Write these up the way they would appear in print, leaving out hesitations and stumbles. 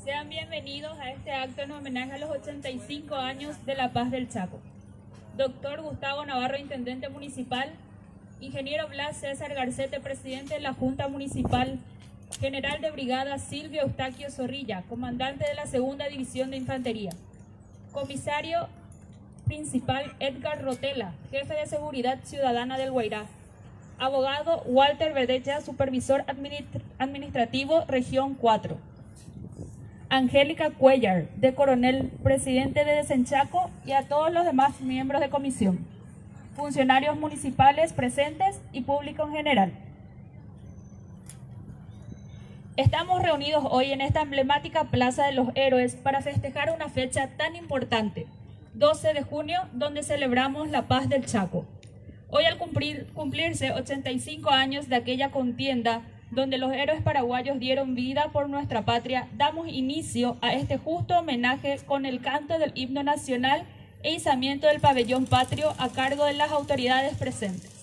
Sean bienvenidos a este acto en homenaje a los 85 años de la Paz del Chaco. Doctor Gustavo Navarro, Intendente Municipal. Ingeniero Blas César Garcete, Presidente de la Junta Municipal. General de Brigada Silvio Eustaquio Zorrilla, Comandante de la Segunda División de Infantería. Comisario Principal Edgar Rotela, Jefe de Seguridad Ciudadana del Guairá. Abogado Walter Verdecha, Supervisor Administrativo, Región 4. Angélica Cuellar, de Coronel, Presidente de Desenchaco, y a todos los demás miembros de comisión, funcionarios municipales presentes y público en general. Estamos reunidos hoy en esta emblemática Plaza de los Héroes para festejar una fecha tan importante, 12 de junio, donde celebramos la Paz del Chaco. Hoy, al cumplirse 85 años de aquella contienda donde los héroes paraguayos dieron vida por nuestra patria, damos inicio a este justo homenaje con el canto del himno nacional e izamiento del pabellón patrio a cargo de las autoridades presentes.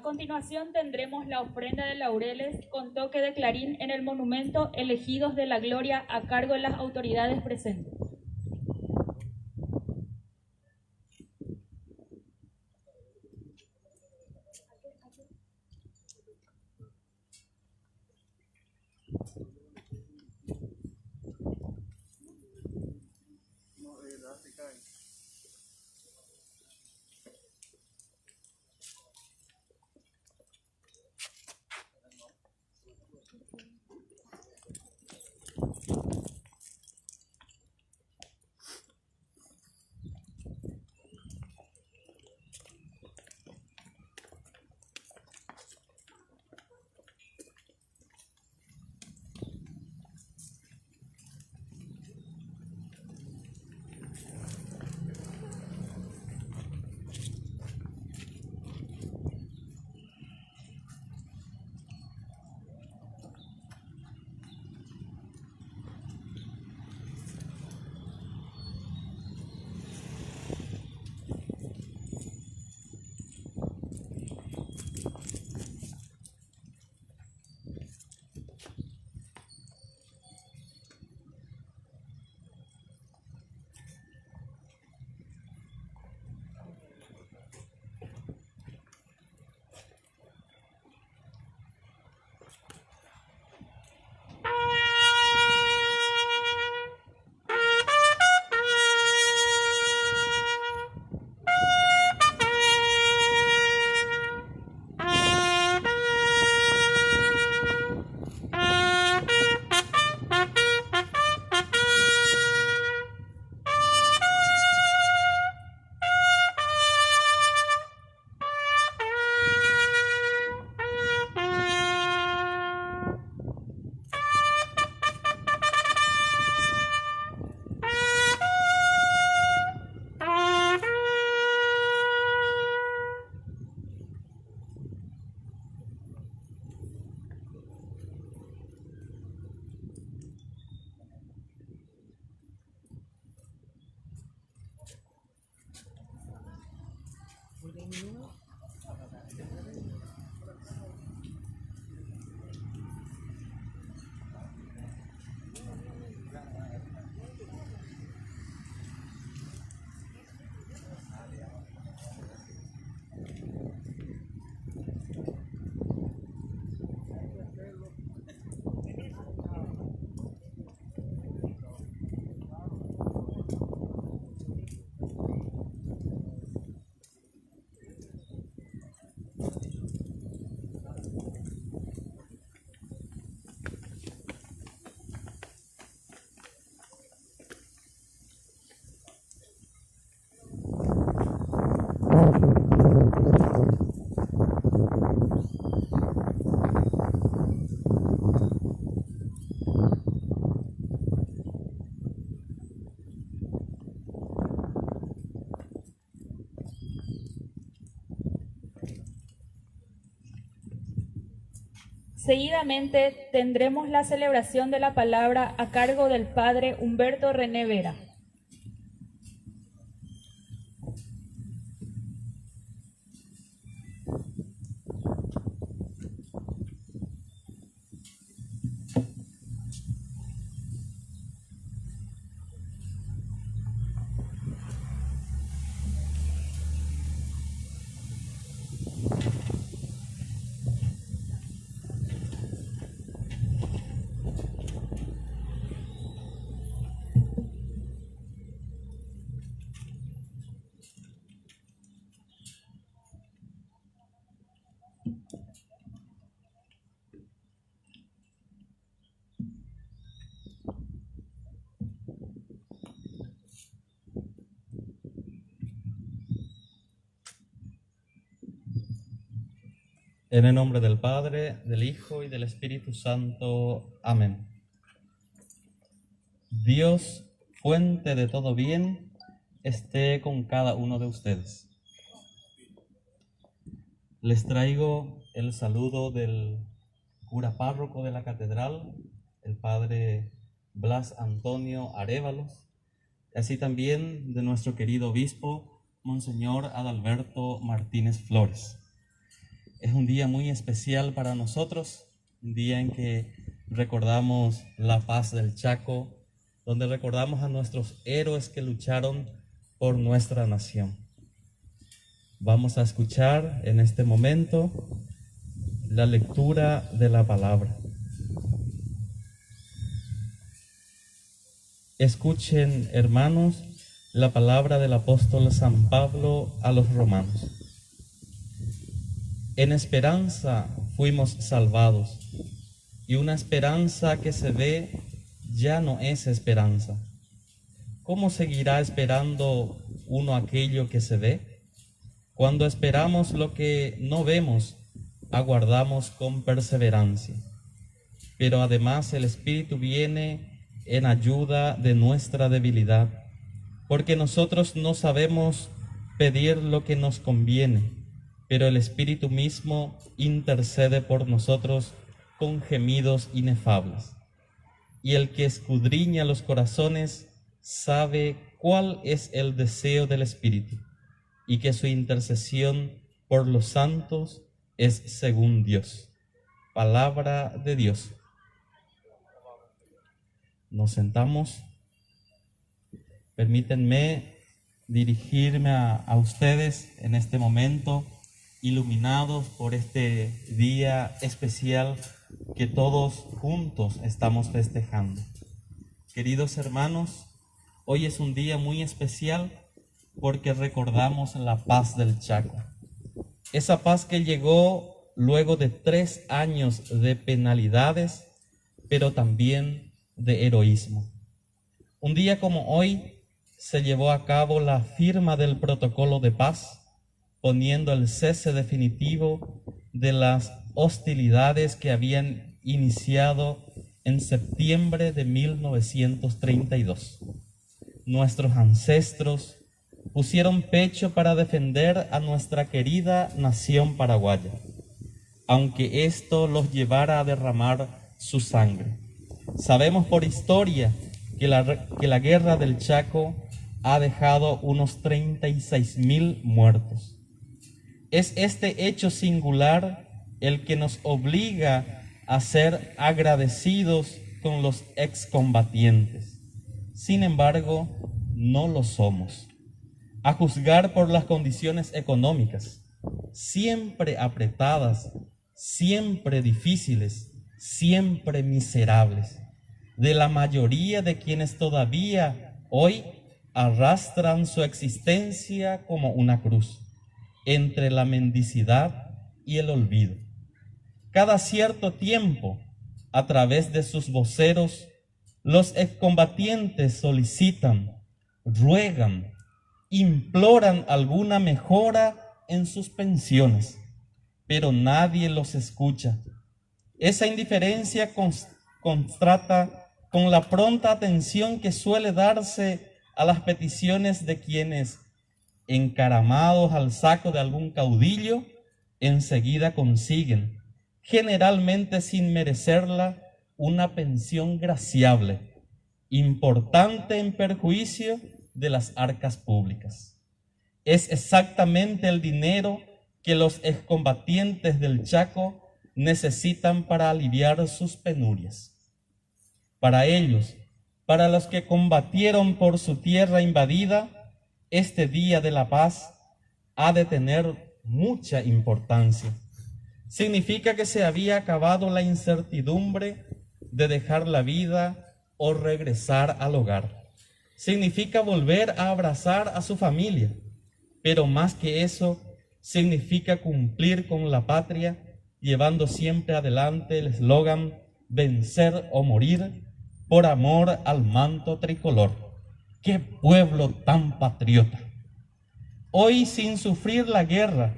continuación tendremos la ofrenda de laureles con toque de clarín en el monumento Elegidos de la Gloria a cargo de las autoridades presentes. Seguidamente tendremos la celebración de la palabra a cargo del Padre Humberto René Vera. En el nombre del Padre, del Hijo y del Espíritu Santo. Amén. Dios, fuente de todo bien, esté con cada uno de ustedes. Les traigo el saludo del cura párroco de la catedral, el padre Blas Antonio Arévalos, así también de nuestro querido obispo, Monseñor Adalberto Martínez Flores. Es un día muy especial para nosotros, un día en que recordamos la paz del Chaco, donde recordamos a nuestros héroes que lucharon por nuestra nación. Vamos a escuchar en este momento la lectura de la palabra. Escuchen, hermanos, la palabra del apóstol San Pablo a los romanos. En esperanza fuimos salvados, y una esperanza que se ve ya no es esperanza. ¿Cómo seguirá esperando uno aquello que se ve? Cuando esperamos lo que no vemos, aguardamos con perseverancia. Pero además el Espíritu viene en ayuda de nuestra debilidad, porque nosotros no sabemos pedir lo que nos conviene, pero el Espíritu mismo intercede por nosotros con gemidos inefables. Y el que escudriña los corazones sabe cuál es el deseo del Espíritu, y que su intercesión por los santos es según Dios. Palabra de Dios. Nos sentamos. Permítanme dirigirme a ustedes en este momento, iluminados por este día especial que todos juntos estamos festejando. Queridos hermanos, hoy es un día muy especial porque recordamos la paz del Chaco. Esa paz que llegó luego de 3 años de penalidades, pero también de heroísmo. Un día como hoy se llevó a cabo la firma del protocolo de paz, poniendo el cese definitivo de las hostilidades que habían iniciado en septiembre de 1932. Nuestros ancestros pusieron pecho para defender a nuestra querida nación paraguaya, aunque esto los llevara a derramar su sangre. Sabemos por historia que la guerra del Chaco ha dejado unos 36.000 muertos. Es este hecho singular el que nos obliga a ser agradecidos con los excombatientes. Sin embargo, no lo somos. A juzgar por las condiciones económicas, siempre apretadas, siempre difíciles, siempre miserables, de la mayoría de quienes todavía hoy arrastran su existencia como una cruz, entre la mendicidad y el olvido. Cada cierto tiempo, a través de sus voceros, los excombatientes solicitan, ruegan, imploran alguna mejora en sus pensiones, pero nadie los escucha. Esa indiferencia contrasta con la pronta atención que suele darse a las peticiones de quienes, encaramados al saco de algún caudillo, enseguida consiguen, generalmente sin merecerla, una pensión graciable, importante en perjuicio de las arcas públicas. Es exactamente el dinero que los excombatientes del Chaco necesitan para aliviar sus penurias. Para ellos, para los que combatieron por su tierra invadida, este Día de la Paz ha de tener mucha importancia. Significa que se había acabado la incertidumbre de dejar la vida o regresar al hogar. Significa volver a abrazar a su familia, pero más que eso, significa cumplir con la patria, llevando siempre adelante el eslogan vencer o morir por amor al manto tricolor. ¡Qué pueblo tan patriota! Hoy, sin sufrir la guerra,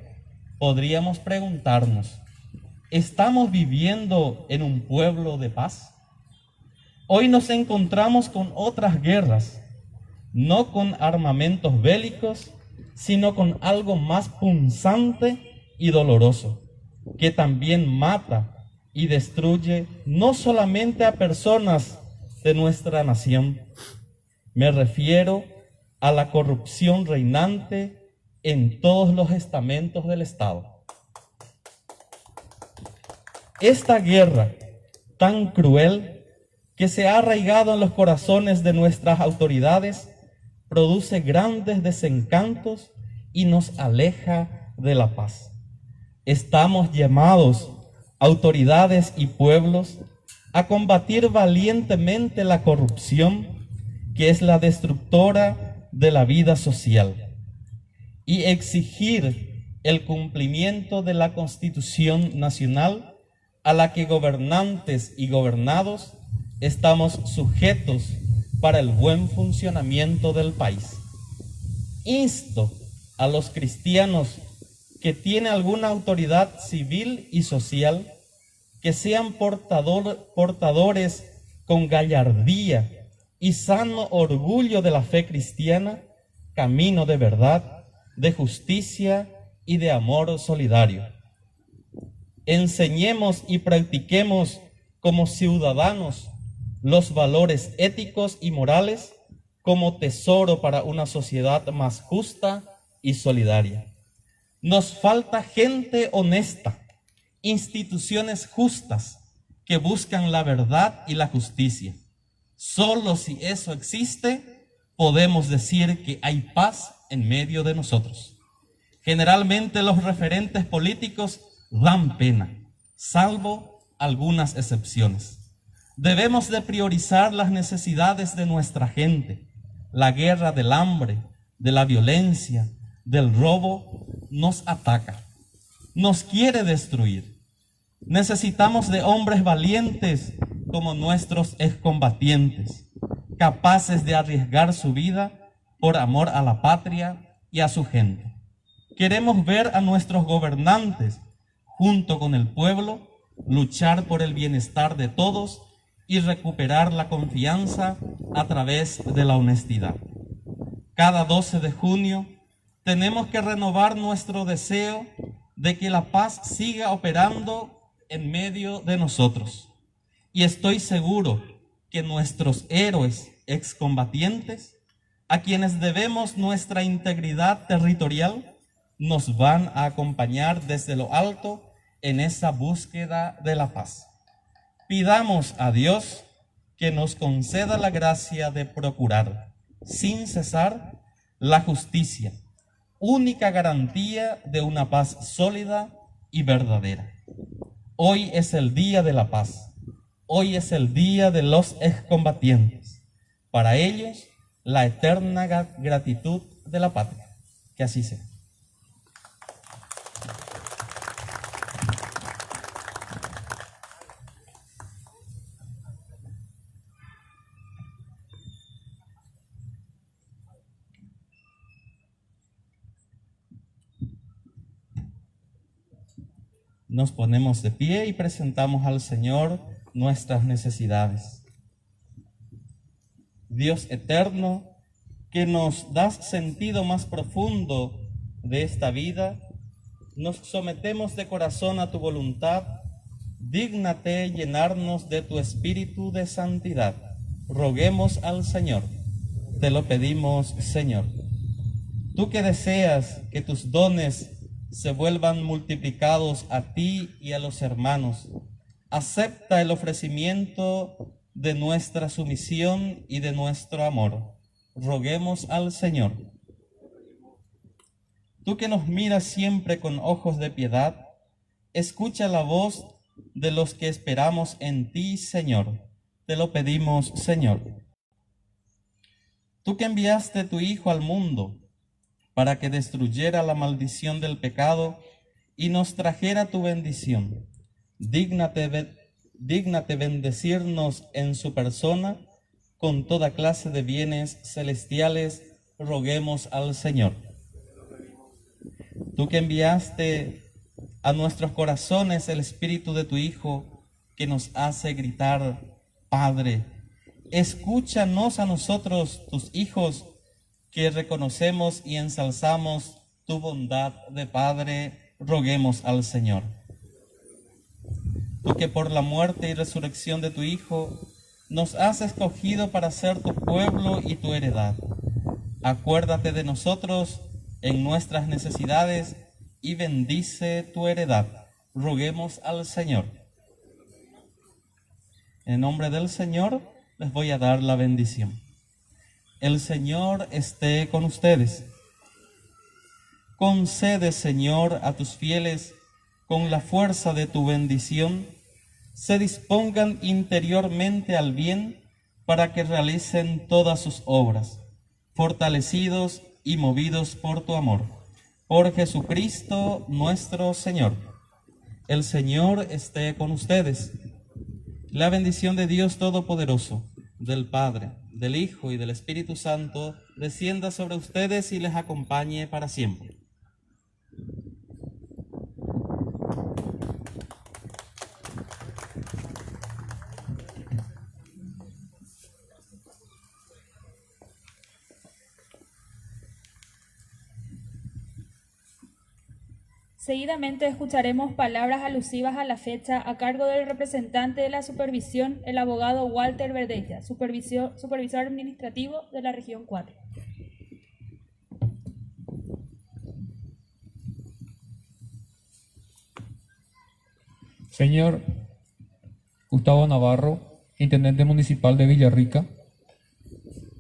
podríamos preguntarnos, ¿estamos viviendo en un pueblo de paz? Hoy nos encontramos con otras guerras, no con armamentos bélicos, sino con algo más punzante y doloroso, que también mata y destruye no solamente a personas de nuestra nación. Me refiero a la corrupción reinante en todos los estamentos del Estado. Esta guerra tan cruel que se ha arraigado en los corazones de nuestras autoridades produce grandes desencantos y nos aleja de la paz. Estamos llamados, autoridades y pueblos, a combatir valientemente la corrupción, que es la destructora de la vida social, y exigir el cumplimiento de la Constitución Nacional, a la que gobernantes y gobernados estamos sujetos para el buen funcionamiento del país. Insto a los cristianos que tienen alguna autoridad civil y social que sean portadores con gallardía y sano orgullo de la fe cristiana, camino de verdad, de justicia y de amor solidario. Enseñemos y practiquemos como ciudadanos los valores éticos y morales como tesoro para una sociedad más justa y solidaria. Nos falta gente honesta, instituciones justas que buscan la verdad y la justicia. Solo si eso existe, podemos decir que hay paz en medio de nosotros. Generalmente los referentes políticos dan pena, salvo algunas excepciones. Debemos de priorizar las necesidades de nuestra gente. La guerra del hambre, de la violencia, del robo, nos ataca, nos quiere destruir. Necesitamos de hombres valientes como nuestros excombatientes, capaces de arriesgar su vida por amor a la patria y a su gente. Queremos ver a nuestros gobernantes, junto con el pueblo, luchar por el bienestar de todos y recuperar la confianza a través de la honestidad. Cada 12 de junio tenemos que renovar nuestro deseo de que la paz siga operando en medio de nosotros. Y estoy seguro que nuestros héroes excombatientes, a quienes debemos nuestra integridad territorial, nos van a acompañar desde lo alto en esa búsqueda de la paz. Pidamos a Dios que nos conceda la gracia de procurar, sin cesar, la justicia, única garantía de una paz sólida y verdadera. Hoy es el día de la paz. Hoy es el día de los excombatientes. Para ellos, la eterna gratitud de la patria. Que así sea. Nos ponemos de pie y presentamos al Señor nuestras necesidades. Dios eterno, que nos das sentido más profundo de esta vida, nos sometemos de corazón a tu voluntad. Dígnate llenarnos de tu espíritu de santidad. Roguemos al Señor. Te lo pedimos, Señor. Tú que deseas que tus dones se vuelvan multiplicados a ti y a los hermanos, acepta el ofrecimiento de nuestra sumisión y de nuestro amor. Roguemos al Señor. Tú que nos miras siempre con ojos de piedad, escucha la voz de los que esperamos en ti, Señor. Te lo pedimos, Señor. Tú que enviaste tu Hijo al mundo para que destruyera la maldición del pecado y nos trajera tu bendición, dígnate bendecirnos en su persona con toda clase de bienes celestiales. Roguemos al Señor. Tú que enviaste a nuestros corazones el Espíritu de tu Hijo, que nos hace gritar, Padre, escúchanos a nosotros, tus hijos, que reconocemos y ensalzamos tu bondad de Padre. Roguemos al Señor. Tú que por la muerte y resurrección de tu Hijo nos has escogido para ser tu pueblo y tu heredad, acuérdate de nosotros en nuestras necesidades y bendice tu heredad. Roguemos al Señor. En nombre del Señor les voy a dar la bendición. El Señor esté con ustedes. Concede, Señor, a tus fieles, con la fuerza de tu bendición, se dispongan interiormente al bien para que realicen todas sus obras, fortalecidos y movidos por tu amor. Por Jesucristo nuestro Señor. El Señor esté con ustedes. La bendición de Dios Todopoderoso, del Padre, del Hijo y del Espíritu Santo, descienda sobre ustedes y les acompañe para siempre. Seguidamente escucharemos palabras alusivas a la fecha a cargo del representante de la supervisión, el abogado Walter Verdella, supervisor administrativo de la región 4. Señor Gustavo Navarro, Intendente Municipal de Villarrica,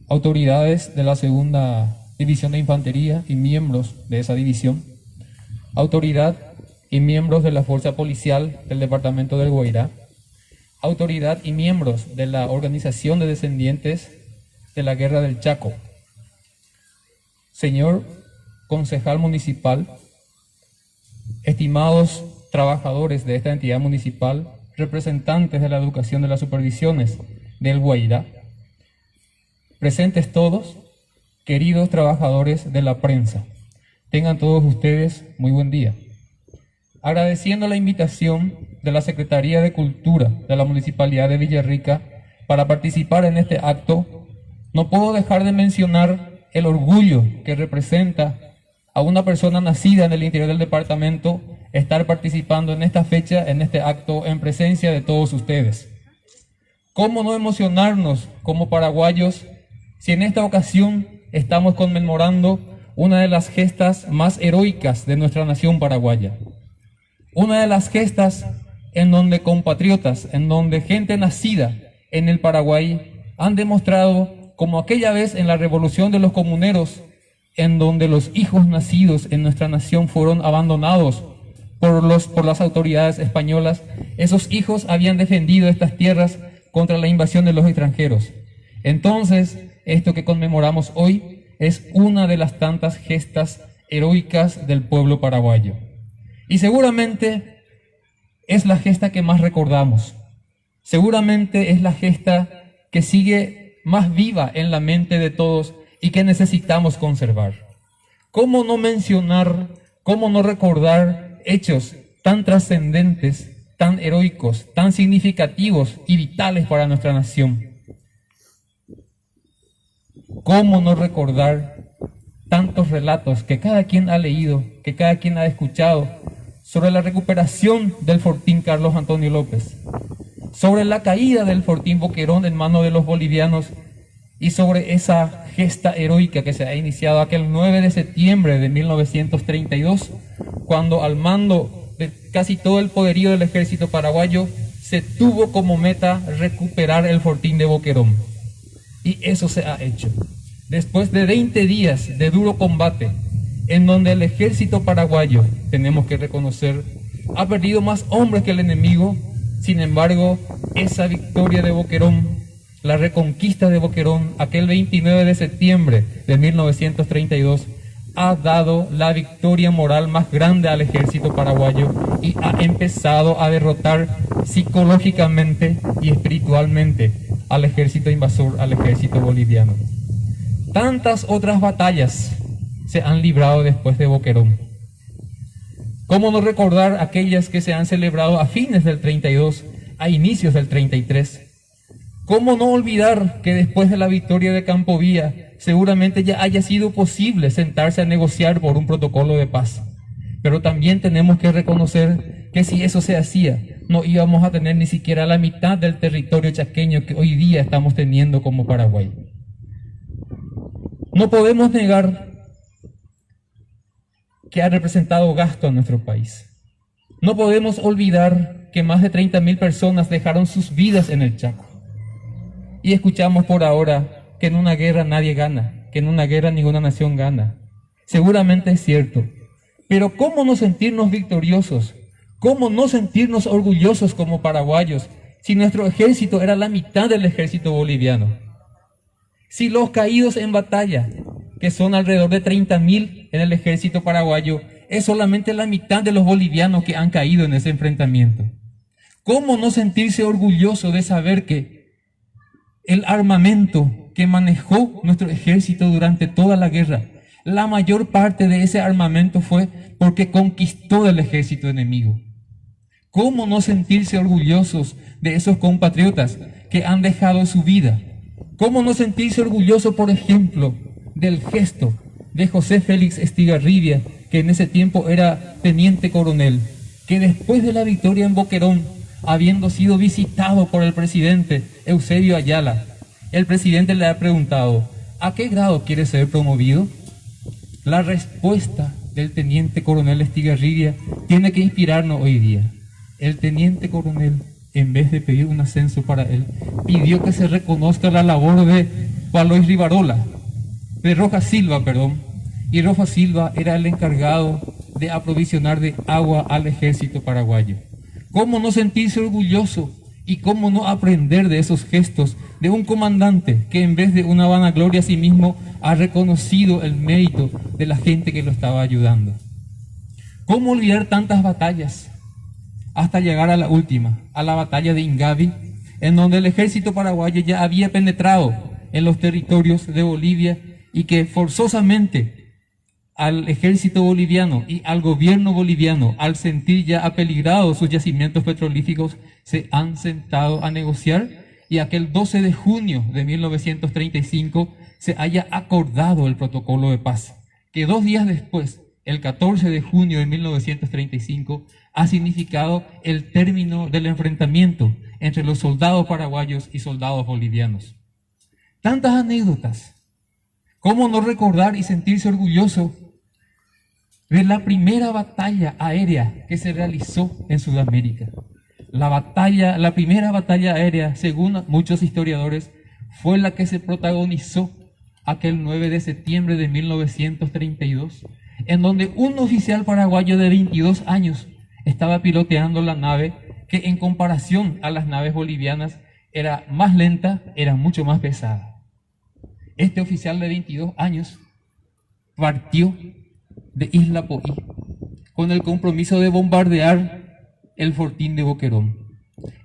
autoridades de la Segunda División de Infantería y miembros de esa división, autoridad y miembros de la Fuerza Policial del Departamento del Guairá, autoridad y miembros de la Organización de Descendientes de la Guerra del Chaco, señor concejal municipal, estimados trabajadores de esta entidad municipal, representantes de la educación de las supervisiones del Guairá, presentes todos, queridos trabajadores de la prensa. Tengan todos ustedes muy buen día. Agradeciendo la invitación de la Secretaría de Cultura de la Municipalidad de Villarrica para participar en este acto, no puedo dejar de mencionar el orgullo que representa a una persona nacida en el interior del departamento estar participando en esta fecha, en este acto, en presencia de todos ustedes. ¿Cómo no emocionarnos como paraguayos si en esta ocasión estamos conmemorando una de las gestas más heroicas de nuestra nación paraguaya? Una de las gestas en donde compatriotas, en donde gente nacida en el Paraguay han demostrado, como aquella vez en la Revolución de los Comuneros, en donde los hijos nacidos en nuestra nación fueron abandonados por las autoridades españolas, esos hijos habían defendido estas tierras contra la invasión de los extranjeros. Entonces, esto que conmemoramos hoy es una de las tantas gestas heroicas del pueblo paraguayo. Y seguramente es la gesta que más recordamos. Seguramente es la gesta que sigue más viva en la mente de todos y que necesitamos conservar. ¿Cómo no mencionar, cómo no recordar hechos tan trascendentes, tan heroicos, tan significativos y vitales para nuestra nación? ¿Cómo no recordar tantos relatos que cada quien ha leído, que cada quien ha escuchado sobre la recuperación del Fortín Carlos Antonio López, sobre la caída del Fortín Boquerón en manos de los bolivianos y sobre esa gesta heroica que se ha iniciado aquel 9 de septiembre de 1932, cuando al mando de casi todo el poderío del ejército paraguayo se tuvo como meta recuperar el Fortín de Boquerón? Y eso se ha hecho. Después de 20 días de duro combate, en donde el ejército paraguayo, tenemos que reconocer, ha perdido más hombres que el enemigo, sin embargo, esa victoria de Boquerón, la reconquista de Boquerón, aquel 29 de septiembre de 1932, ha dado la victoria moral más grande al ejército paraguayo y ha empezado a derrotar psicológicamente y espiritualmente al ejército invasor, al ejército boliviano. Tantas otras batallas se han librado después de Boquerón. ¿Cómo no recordar aquellas que se han celebrado a fines del 32, a inicios del 33? ¿Cómo no olvidar que después de la victoria de Campo Villa seguramente ya haya sido posible sentarse a negociar por un protocolo de paz? Pero también tenemos que reconocer que si eso se hacía, no íbamos a tener ni siquiera la mitad del territorio chaqueño que hoy día estamos teniendo como Paraguay. No podemos negar que ha representado gasto a nuestro país. No podemos olvidar que más de 30.000 personas dejaron sus vidas en el Chaco. Y escuchamos por ahora que en una guerra nadie gana, que en una guerra ninguna nación gana. Seguramente es cierto, pero ¿cómo no sentirnos victoriosos? ¿Cómo no sentirnos orgullosos como paraguayos si nuestro ejército era la mitad del ejército boliviano? Si los caídos en batalla, que son alrededor de 30.000 en el ejército paraguayo, es solamente la mitad de los bolivianos que han caído en ese enfrentamiento. ¿Cómo no sentirse orgulloso de saber que el armamento que manejó nuestro ejército durante toda la guerra, la mayor parte de ese armamento fue porque conquistó del ejército enemigo? ¿Cómo no sentirse orgullosos de esos compatriotas que han dejado su vida? ¿Cómo no sentirse orgulloso, por ejemplo, del gesto de José Félix Estigarribia, que en ese tiempo era teniente coronel, que después de la victoria en Boquerón, habiendo sido visitado por el presidente Eusebio Ayala, el presidente le ha preguntado: ¿a qué grado quiere ser promovido? La respuesta del teniente coronel Estigarribia tiene que inspirarnos hoy día. El teniente coronel, en vez de pedir un ascenso para él, pidió que se reconozca la labor de Rojas Silva, y Rojas Silva era el encargado de aprovisionar de agua al ejército paraguayo. ¿Cómo no sentirse orgulloso y cómo no aprender de esos gestos de un comandante que, en vez de una vanagloria a sí mismo, ha reconocido el mérito de la gente que lo estaba ayudando? ¿Cómo olvidar tantas batallas hasta llegar a la última, a la batalla de Ingavi, en donde el ejército paraguayo ya había penetrado en los territorios de Bolivia y que forzosamente al ejército boliviano y al gobierno boliviano, al sentir ya apeligrados sus yacimientos petrolíficos, se han sentado a negociar, y aquel 12 de junio de 1935 se haya acordado el protocolo de paz, que 2 días después, el 14 de junio de 1935, ha significado el término del enfrentamiento entre los soldados paraguayos y soldados bolivianos. Tantas anécdotas. ¿Cómo no recordar y sentirse orgulloso de la primera batalla aérea que se realizó en Sudamérica? La primera batalla aérea, según muchos historiadores, fue la que se protagonizó aquel 9 de septiembre de 1932, en donde un oficial paraguayo de 22 años estaba piloteando la nave que, en comparación a las naves bolivianas, era más lenta, era mucho más pesada. Este oficial de 22 años partió de Isla Poí con el compromiso de bombardear el fortín de Boquerón.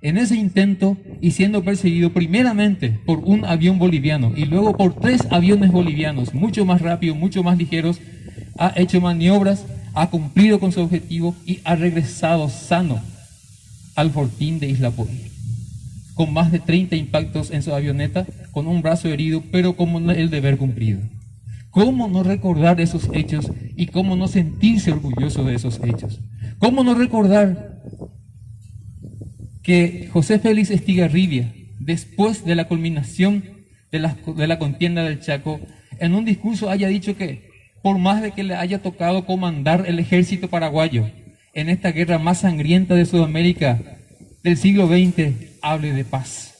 En ese intento, y siendo perseguido primeramente por un avión boliviano y luego por 3 aviones bolivianos, mucho más rápidos, mucho más ligeros, ha hecho maniobras, ha cumplido con su objetivo y ha regresado sano al fortín de Isla Poí, con más de 30 impactos en su avioneta, con un brazo herido, pero con el deber cumplido. ¿Cómo no recordar esos hechos y cómo no sentirse orgulloso de esos hechos? ¿Cómo no recordar que José Félix Estigarribia, después de la culminación de la contienda del Chaco, en un discurso haya dicho que, por más de que le haya tocado comandar el ejército paraguayo en esta guerra más sangrienta de Sudamérica del siglo XX, hable de paz?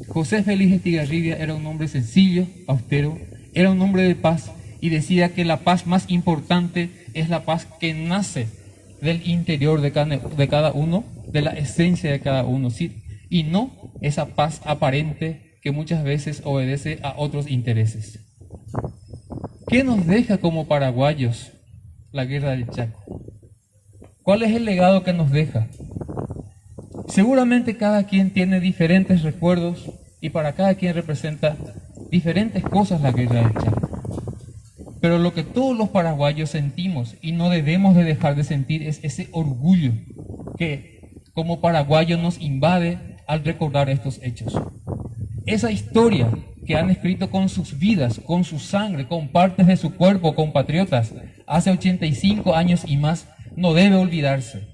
José Félix Estigarribia era un hombre sencillo, austero, era un hombre de paz, y decía que la paz más importante es la paz que nace del interior de cada uno, de la esencia de cada uno, ¿sí? Y no esa paz aparente que muchas veces obedece a otros intereses. ¿Qué nos deja como paraguayos la guerra del Chaco? ¿Cuál es el legado que nos deja? Seguramente cada quien tiene diferentes recuerdos y para cada quien representa diferentes cosas la guerra del Chaco. Pero lo que todos los paraguayos sentimos y no debemos de dejar de sentir es ese orgullo que como paraguayos nos invade al recordar estos hechos. Esa historia que han escrito con sus vidas, con su sangre, con partes de su cuerpo, compatriotas, hace 85 años y más, no debe olvidarse.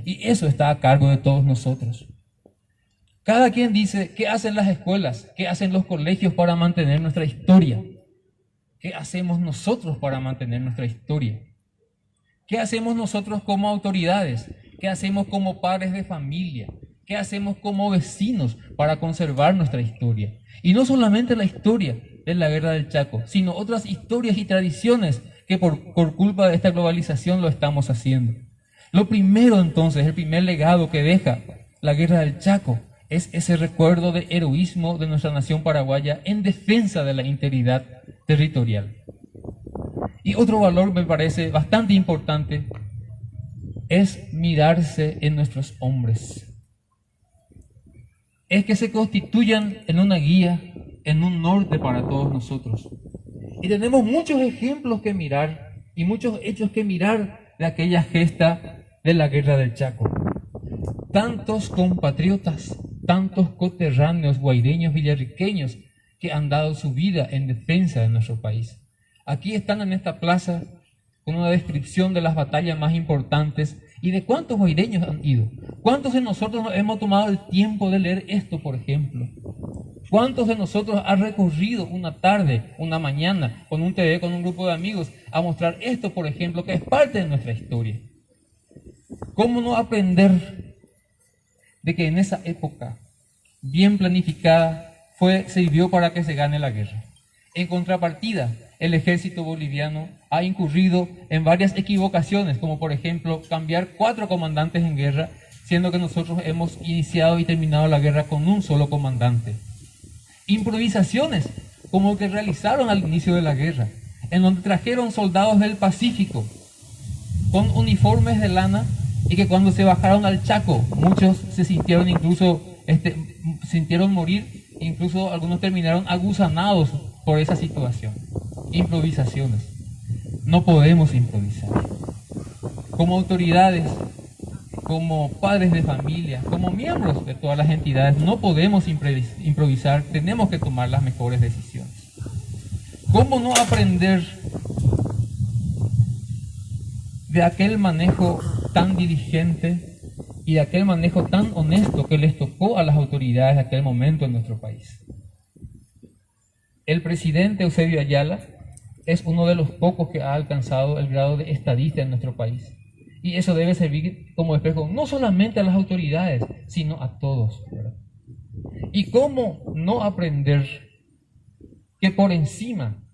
Y eso está a cargo de todos nosotros. Cada quien dice, ¿qué hacen las escuelas? ¿Qué hacen los colegios para mantener nuestra historia? ¿Qué hacemos nosotros para mantener nuestra historia? ¿Qué hacemos nosotros como autoridades? ¿Qué hacemos como padres de familia? ¿Qué hacemos como vecinos para conservar nuestra historia? Y no solamente la historia de la Guerra del Chaco, sino otras historias y tradiciones que por culpa de esta globalización lo estamos haciendo. Lo primero entonces, el primer legado que deja la Guerra del Chaco es ese recuerdo de heroísmo de nuestra nación paraguaya en defensa de la integridad territorial. Y otro valor me parece bastante importante es mirarse en nuestros hombres. Es que se constituyan en una guía, en un norte para todos nosotros. Y tenemos muchos ejemplos que mirar y muchos hechos que mirar de aquella gesta de la Guerra del Chaco. Tantos compatriotas, tantos coterráneos guaireños villarriqueños que han dado su vida en defensa de nuestro país. Aquí están en esta plaza con una descripción de las batallas más importantes y de cuántos guaireños han ido. ¿Cuántos de nosotros nos hemos tomado el tiempo de leer esto, por ejemplo? ¿Cuántos de nosotros han recorrido una tarde, una mañana, con un TV, con un grupo de amigos, a mostrar esto, por ejemplo, que es parte de nuestra historia? ¿Cómo no aprender de que en esa época, bien planificada, sirvió para que se gane la guerra? En contrapartida, el ejército boliviano ha incurrido en varias equivocaciones, como por ejemplo cambiar 4 comandantes en guerra, siendo que nosotros hemos iniciado y terminado la guerra con un solo comandante. Improvisaciones, como el que realizaron al inicio de la guerra, en donde trajeron soldados del Pacífico con uniformes de lana y que cuando se bajaron al Chaco, muchos se sintieron incluso, sintieron morir, incluso algunos terminaron aguzanados por esa situación. Improvisaciones. No podemos improvisar. Como autoridades, como padres de familia, como miembros de todas las entidades, no podemos improvisar, tenemos que tomar las mejores decisiones. ¿Cómo no aprender de aquel manejo tan diligente y de aquel manejo tan honesto que les tocó a las autoridades de aquel momento en nuestro país? El presidente Eusebio Ayala es uno de los pocos que ha alcanzado el grado de estadista en nuestro país. Y eso debe servir como espejo no solamente a las autoridades, sino a todos, ¿verdad? ¿Y cómo no aprender que por encima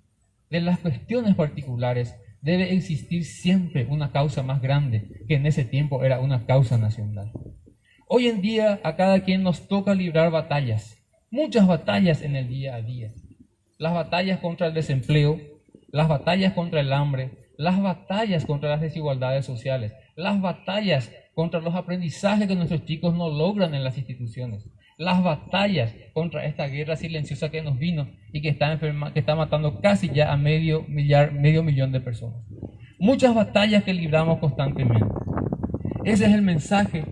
de las cuestiones particulares debe existir siempre una causa más grande, que en ese tiempo era una causa nacional? Hoy en día a cada quien nos toca librar batallas, muchas batallas en el día a día. Las batallas contra el desempleo, las batallas contra el hambre, las batallas contra las desigualdades sociales, las batallas contra los aprendizajes que nuestros chicos no logran en las instituciones, las batallas contra esta guerra silenciosa que nos vino y que está matando casi ya a medio millón de personas. Muchas batallas que libramos constantemente. Ese es el mensaje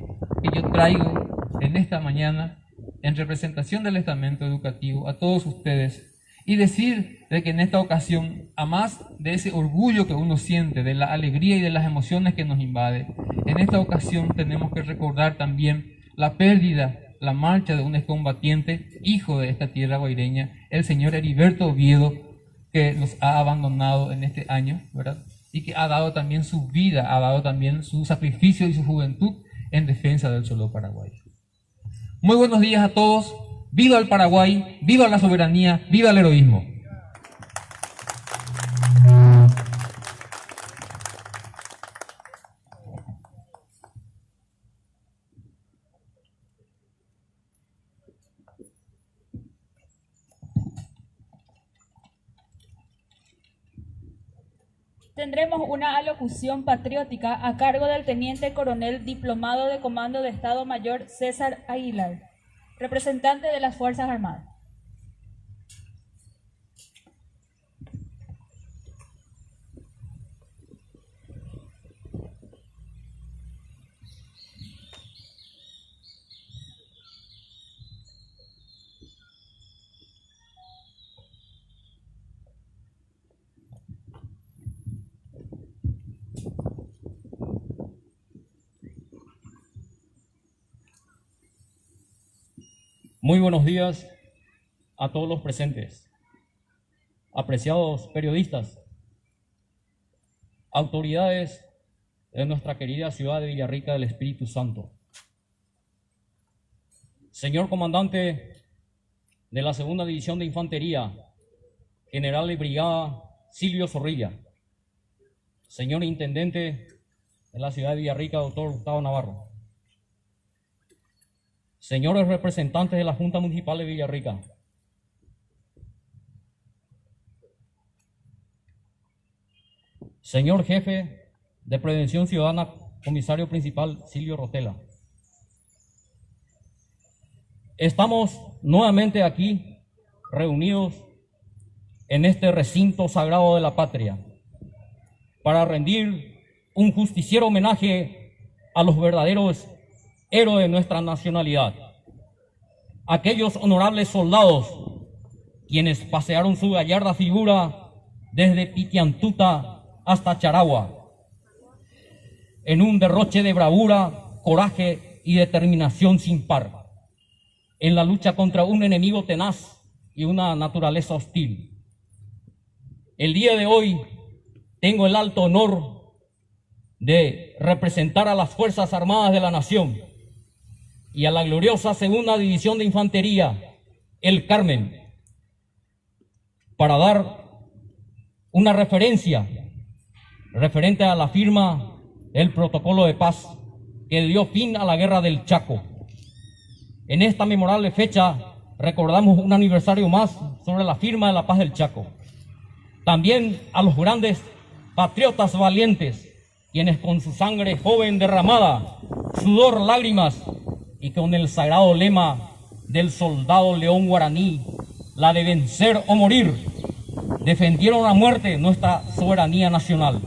que yo traigo en esta mañana en representación del estamento educativo a todos ustedes. Y decir de que en esta ocasión, a más de ese orgullo que uno siente, de la alegría y de las emociones que nos invade, en esta ocasión tenemos que recordar también la pérdida, la marcha de un excombatiente, hijo de esta tierra guaireña, el señor Heriberto Oviedo, que nos ha abandonado en este año, ¿verdad? Y que ha dado también su vida, ha dado también su sacrificio y su juventud en defensa del suelo paraguayo. Muy buenos días a todos. ¡Viva el Paraguay! ¡Viva la soberanía! ¡Viva el heroísmo! Tendremos una alocución patriótica a cargo del teniente coronel diplomado de Comando de Estado Mayor César Aguilar, representante de las Fuerzas Armadas. Muy buenos días a todos los presentes, apreciados periodistas, autoridades de nuestra querida ciudad de Villarrica del Espíritu Santo. Señor comandante de la Segunda División de Infantería, general de brigada Silvio Zorrilla, señor intendente de la ciudad de Villarrica, doctor Gustavo Navarro, señores representantes de la Junta Municipal de Villarrica, señor jefe de Prevención Ciudadana, comisario principal Silvio Rotela. Estamos nuevamente aquí reunidos en este recinto sagrado de la patria para rendir un justiciero homenaje a los verdaderos héroes de nuestra nacionalidad, aquellos honorables soldados quienes pasearon su gallarda figura desde Piquiantuta hasta Charagua, en un derroche de bravura, coraje y determinación sin par, en la lucha contra un enemigo tenaz y una naturaleza hostil. El día de hoy tengo el alto honor de representar a las Fuerzas Armadas de la Nación y a la gloriosa Segunda División de Infantería, el Carmen, para dar una referencia referente a la firma del protocolo de paz que dio fin a la guerra del Chaco. En esta memorable fecha recordamos un aniversario más sobre la firma de la paz del Chaco. También a los grandes patriotas valientes, quienes con su sangre joven derramada, sudor, lágrimas y con el sagrado lema del soldado león guaraní, la de vencer o morir, defendieron a muerte nuestra soberanía nacional.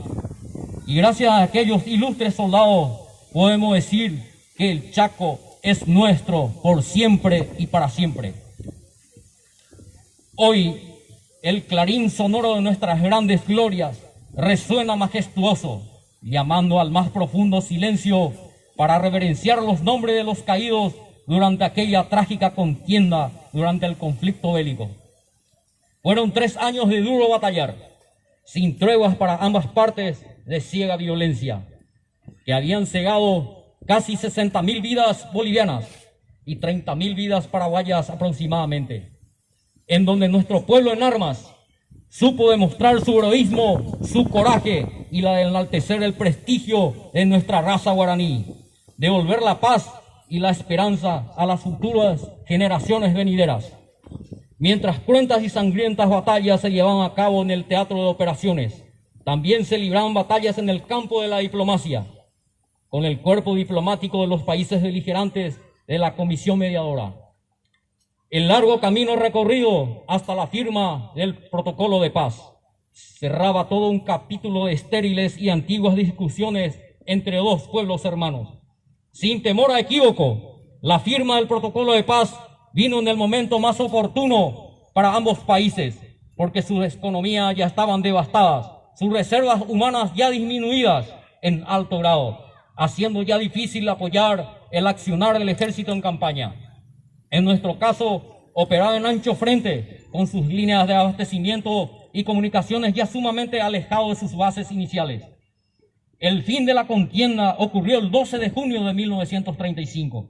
Y gracias a aquellos ilustres soldados podemos decir que el Chaco es nuestro por siempre y para siempre. Hoy el clarín sonoro de nuestras grandes glorias resuena majestuoso, llamando al más profundo silencio para reverenciar los nombres de los caídos durante aquella trágica contienda durante el conflicto bélico. Fueron 3 años de duro batallar, sin treguas para ambas partes, de ciega violencia, que habían cegado casi 60.000 vidas bolivianas y 30.000 vidas paraguayas aproximadamente, en donde nuestro pueblo en armas supo demostrar su heroísmo, su coraje y la de enaltecer el prestigio de nuestra raza guaraní, devolver la paz y la esperanza a las futuras generaciones venideras. Mientras cruentas y sangrientas batallas se llevaban a cabo en el teatro de operaciones, también se libraban batallas en el campo de la diplomacia, con el cuerpo diplomático de los países beligerantes de la Comisión Mediadora. El largo camino recorrido hasta la firma del protocolo de paz cerraba todo un capítulo de estériles y antiguas discusiones entre dos pueblos hermanos. Sin temor a equívoco, la firma del protocolo de paz vino en el momento más oportuno para ambos países, porque sus economías ya estaban devastadas, sus reservas humanas ya disminuidas en alto grado, haciendo ya difícil apoyar el accionar del ejército en campaña. En nuestro caso, operaba en ancho frente, con sus líneas de abastecimiento y comunicaciones ya sumamente alejados de sus bases iniciales. El fin de la contienda ocurrió el 12 de junio de 1935,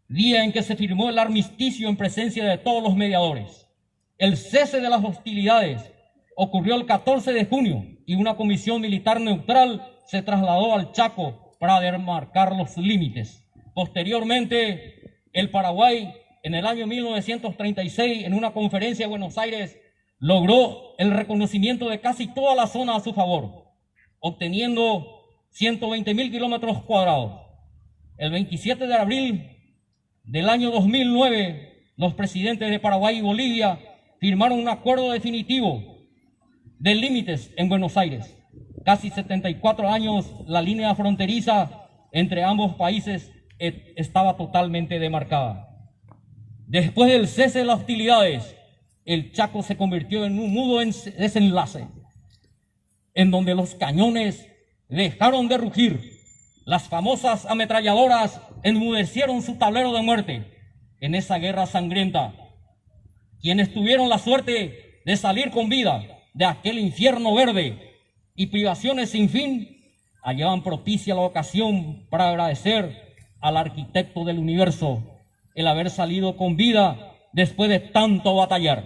día en que se firmó el armisticio en presencia de todos los mediadores. El cese de las hostilidades ocurrió el 14 de junio y una comisión militar neutral se trasladó al Chaco para demarcar los límites. Posteriormente, el Paraguay, en el año 1936, en una conferencia en Buenos Aires, logró el reconocimiento de casi toda la zona a su favor, obteniendo 120.000 kilómetros cuadrados. El 27 de abril del año 2009, los presidentes de Paraguay y Bolivia firmaron un acuerdo definitivo de límites en Buenos Aires. Casi 74 años, la línea fronteriza entre ambos países estaba totalmente demarcada. Después del cese de las hostilidades, el Chaco se convirtió en un mudo desenlace, en donde los cañones dejaron de rugir, las famosas ametralladoras enmudecieron su tablero de muerte en esa guerra sangrienta. Quienes tuvieron la suerte de salir con vida de aquel infierno verde y privaciones sin fin, hallaban propicia la ocasión para agradecer al arquitecto del universo el haber salido con vida después de tanto batallar.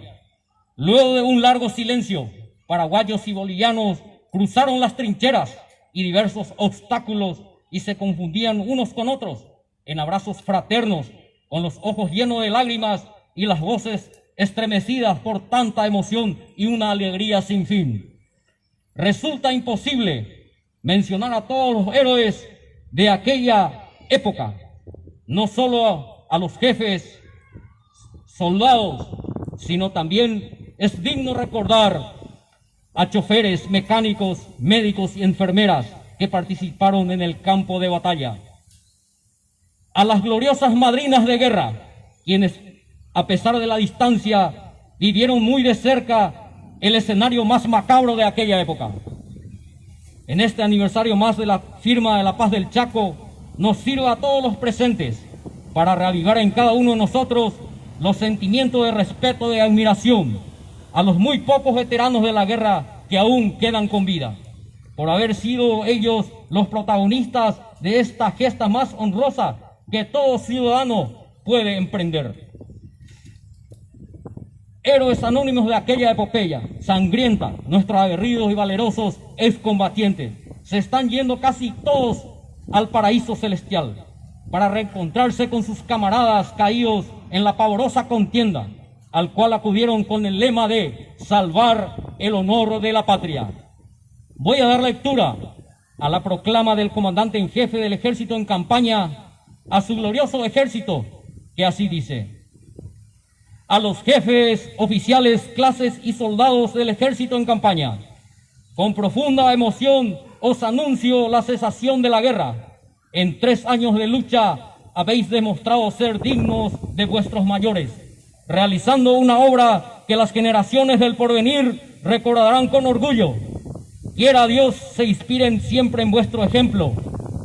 Luego de un largo silencio, paraguayos y bolivianos cruzaron las trincheras y diversos obstáculos y se confundían unos con otros en abrazos fraternos, con los ojos llenos de lágrimas y las voces estremecidas por tanta emoción y una alegría sin fin. Resulta imposible mencionar a todos los héroes de aquella época, no solo a los jefes, soldados, sino también es digno recordar a choferes, mecánicos, médicos y enfermeras que participaron en el campo de batalla. A las gloriosas madrinas de guerra, quienes, a pesar de la distancia, vivieron muy de cerca el escenario más macabro de aquella época. En este aniversario más de la firma de la paz del Chaco, nos sirve a todos los presentes para reavivar en cada uno de nosotros los sentimientos de respeto y admiración a los muy pocos veteranos de la guerra que aún quedan con vida, por haber sido ellos los protagonistas de esta gesta más honrosa que todo ciudadano puede emprender. Héroes anónimos de aquella epopeya sangrienta, nuestros aguerridos y valerosos excombatientes se están yendo casi todos al paraíso celestial para reencontrarse con sus camaradas caídos en la pavorosa contienda, al cual acudieron con el lema de salvar el honor de la patria. Voy a dar lectura a la proclama del comandante en jefe del ejército en campaña a su glorioso ejército, que así dice: a los jefes, oficiales, clases y soldados del ejército en campaña, con profunda emoción os anuncio la cesación de la guerra. En 3 años de lucha habéis demostrado ser dignos de vuestros mayores, realizando una obra que las generaciones del porvenir recordarán con orgullo. Quiera Dios se inspiren siempre en vuestro ejemplo.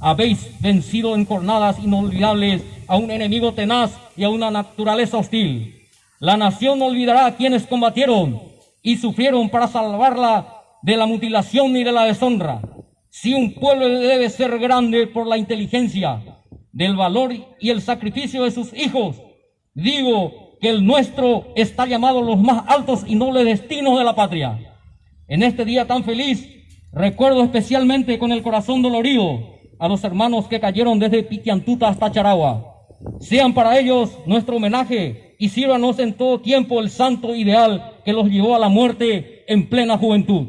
Habéis vencido en jornadas inolvidables a un enemigo tenaz y a una naturaleza hostil. La nación no olvidará a quienes combatieron y sufrieron para salvarla de la mutilación y de la deshonra. Si un pueblo debe ser grande por la inteligencia, del valor y el sacrificio de sus hijos, digo que el nuestro está llamado a los más altos y nobles destinos de la patria. En este día tan feliz, recuerdo especialmente con el corazón dolorido a los hermanos que cayeron desde Pitiantuta hasta Charagua. Sean para ellos nuestro homenaje y sírvanos en todo tiempo el santo ideal que los llevó a la muerte en plena juventud.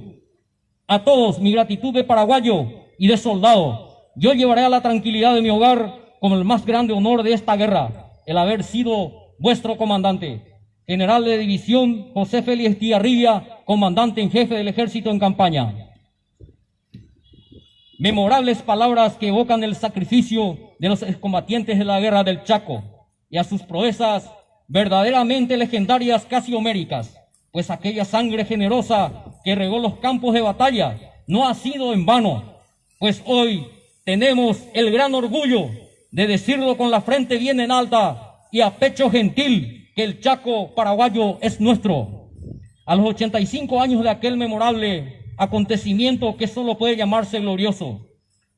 A todos mi gratitud de paraguayo y de soldado. Yo llevaré a la tranquilidad de mi hogar como el más grande honor de esta guerra, el haber sido vuestro comandante. General de división José Félix Tiarribia, comandante en jefe del ejército en campaña. Memorables palabras que evocan el sacrificio de los excombatientes de la guerra del Chaco y a sus proezas verdaderamente legendarias, casi homéricas, pues aquella sangre generosa que regó los campos de batalla no ha sido en vano, pues hoy tenemos el gran orgullo de decirlo con la frente bien en alta y a pecho gentil que el Chaco paraguayo es nuestro. A los 85 años de aquel memorable acontecimiento que solo puede llamarse glorioso,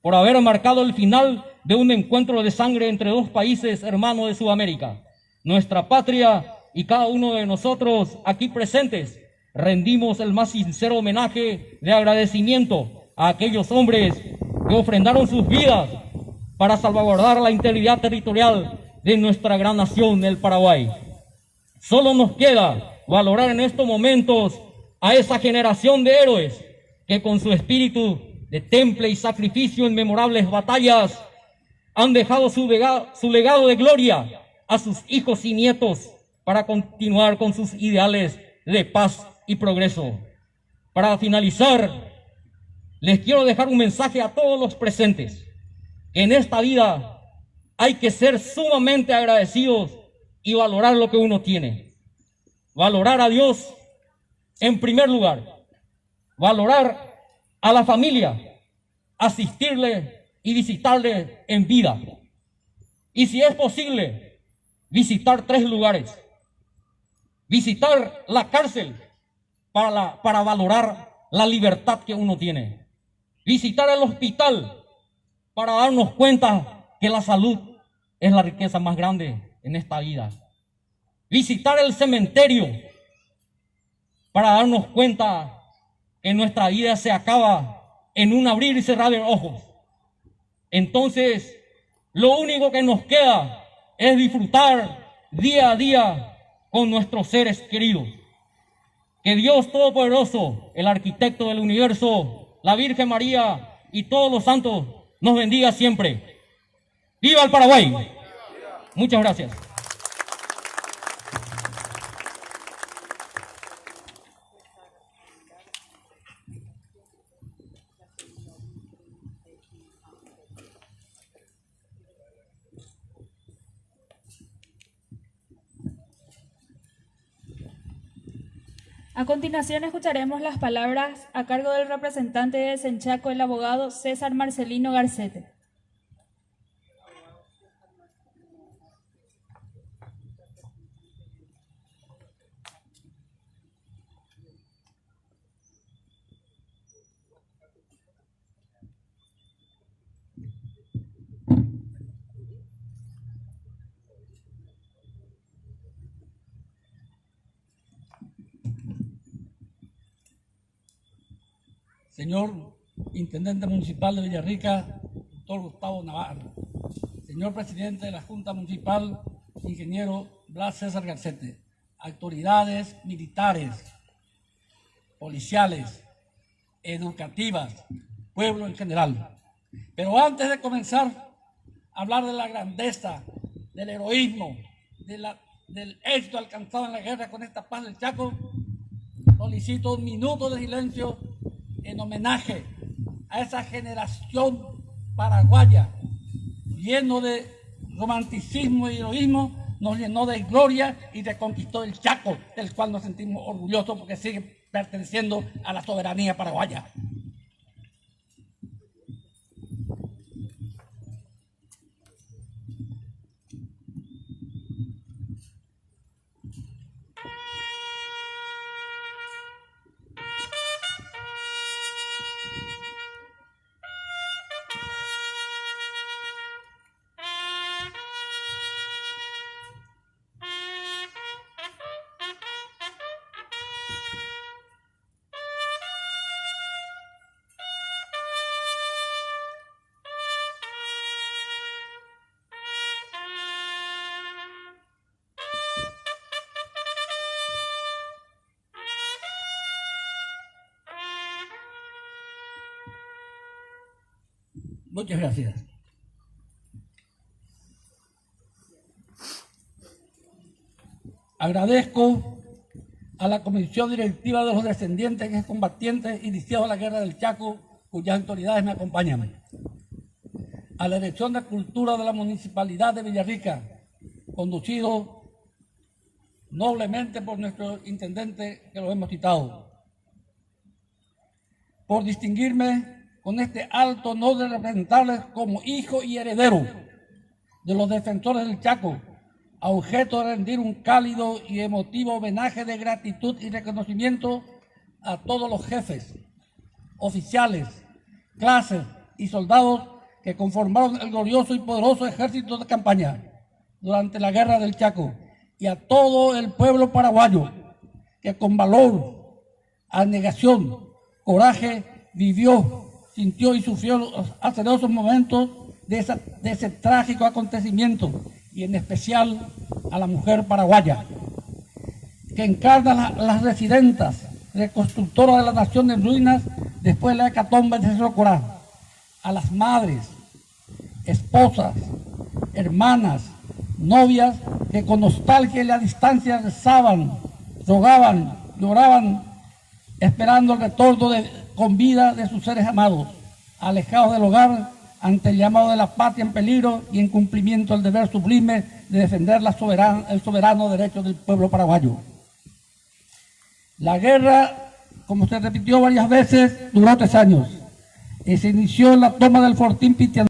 por haber marcado el final de un encuentro de sangre entre 2 países hermanos de Sudamérica, nuestra patria y cada uno de nosotros aquí presentes, rendimos el más sincero homenaje de agradecimiento a aquellos hombres que ofrendaron sus vidas para salvaguardar la integridad territorial de nuestra gran nación, el Paraguay. Solo nos queda valorar en estos momentos a esa generación de héroes que con su espíritu de temple y sacrificio en memorables batallas han dejado su legado de gloria a sus hijos y nietos para continuar con sus ideales de paz y progreso. Para finalizar, les quiero dejar un mensaje a todos los presentes. En esta vida hay que ser sumamente agradecidos y valorar lo que uno tiene. Valorar a Dios en primer lugar. Valorar a la familia, asistirle y visitarle en vida. Y si es posible, visitar 3 lugares. Visitar la cárcel para valorar la libertad que uno tiene. visitar el hospital para darnos cuenta que la salud es la riqueza más grande en esta vida. Visitar el cementerio para darnos cuenta que nuestra vida se acaba en un abrir y cerrar de ojos. Entonces, lo único que nos queda es disfrutar día a día con nuestros seres queridos. Que Dios Todopoderoso, el arquitecto del universo, la Virgen María y todos los santos nos bendiga siempre. ¡Viva el Paraguay! Muchas gracias. A continuación escucharemos las palabras a cargo del representante de Senchaco, el abogado César Marcelino Garcete. Señor Intendente Municipal de Villarrica, doctor Gustavo Navarro. Señor Presidente de la Junta Municipal, ingeniero Blas César Garcete. Autoridades militares, policiales, educativas, pueblo en general. Pero antes de comenzar a hablar de la grandeza, del heroísmo, del éxito alcanzado en la guerra con esta paz del Chaco, solicito un minuto de silencio en homenaje a esa generación paraguaya, lleno de romanticismo y heroísmo, nos llenó de gloria y reconquistó el Chaco, del cual nos sentimos orgullosos porque sigue perteneciendo a la soberanía paraguaya. Muchas gracias. Agradezco a la Comisión Directiva de los Descendientes Excombatientes iniciados en la Guerra del Chaco, cuyas autoridades me acompañan. A la Dirección de Cultura de la Municipalidad de Villarrica, conducido noblemente por nuestro intendente que lo hemos citado. Por distinguirme con este alto honor de representarles como hijo y heredero de los defensores del Chaco, a objeto de rendir un cálido y emotivo homenaje de gratitud y reconocimiento a todos los jefes, oficiales, clases y soldados que conformaron el glorioso y poderoso ejército de campaña durante la Guerra del Chaco, y a todo el pueblo paraguayo que con valor, abnegación, coraje vivió, sintió y sufrió los acelerosos momentos de ese trágico acontecimiento, y en especial a la mujer paraguaya, que encarna las residentas, reconstructoras de la nación en ruinas después de la hecatombe de Cerro Corá, a las madres, esposas, hermanas, novias, que con nostalgia y la distancia rezaban, rogaban, lloraban, esperando el retorno con vida de sus seres amados, alejados del hogar ante el llamado de la patria en peligro y en cumplimiento del deber sublime de defender el soberano derecho del pueblo paraguayo. La guerra, como se repitió varias veces, duró 3 años y se inició en la toma del Fortín Pitiandiá